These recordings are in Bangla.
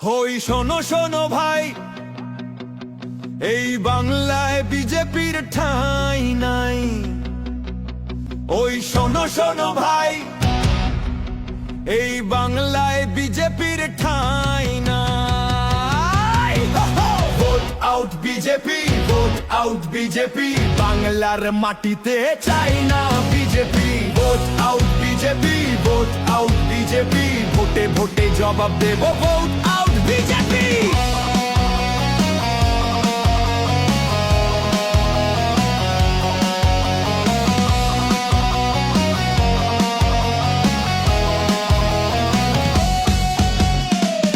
হই শোনো শোনো ভাই, এই বাংলায় বিজেপির ঠাঁই নাই। ওই শোনো শোনো ভাই, এই বাংলায় বিজেপির ঠাঁই নাই। Vote out BJP, vote out BJP, বাংলার মাটিতে চাই না BJP. Vote out BJP, vote out BJP, ভোটে ভোটে জবাব দেব ভোট আউট বিজেপি।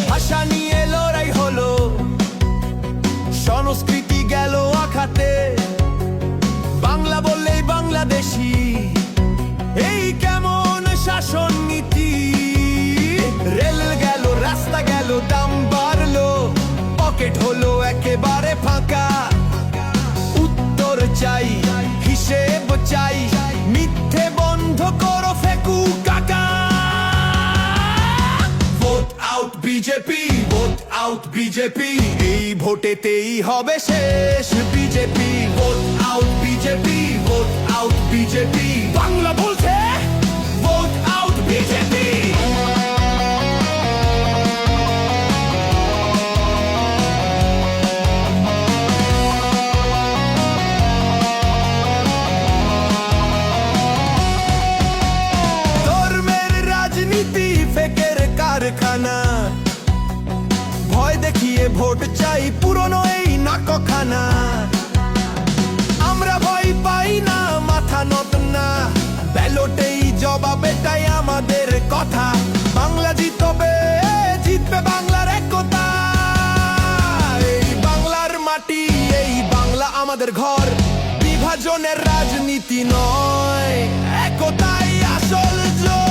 ভাষা নিয়ে লড়াই হলো, সংস্কৃতি গেল আঘাতে, বাংলা বললেই বাংলাদেশি, এই কেমন শাসন নীতি। রেল গেল, রাস্তা গেল, দাম বাড়লো, পকেট হলো একেবারে ফাঁকা। উত্তর চাই, হিসেব চাই, মিথ্যে বন্ধ করো ফেকু কাকা। Vote out BJP, vote out BJP, এই ভোটেতেই হবে শেষ BJP. Vote out BJP, vote out BJP, Bangla বলছে ভোট আউট বিজেপি। ধর্মের রাজনীতি ফেকের কারখানা, ভয় দেখিয়ে ভোট চাই পুরনো এই নাকখানা। আমরা ভয় পাই না, মাথা নত না, ব্যালটেই জবাব, এটাই আমাদের কথা। বাংলা জিতবে, জিতবে বাংলার একতা। এই বাংলার মাটি, এই বাংলা আমাদের ঘর, বিভাজনের রাজনীতি নয়, একতাই আসল জয়।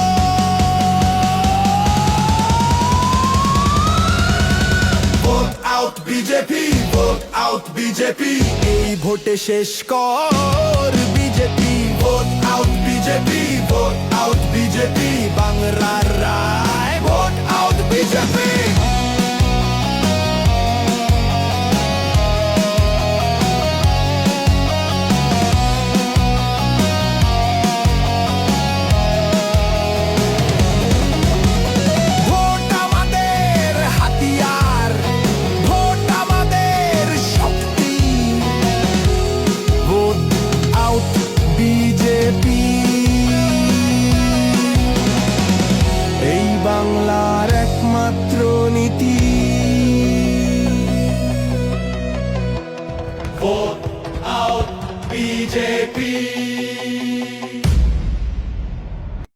Vote out BJP, vote out BJP, এই ভোটে শেষ কর BJP. Vote out BJP, vote out BJP, বাংলার রায় ভোট আউট বিজেপি। ভোট আমাদের হাতিয়ার, ভোট আমাদের শক্তি। ভোট আউট বিজেপি, এই বাংলার একমাত্র নীতি। Vote out BJP.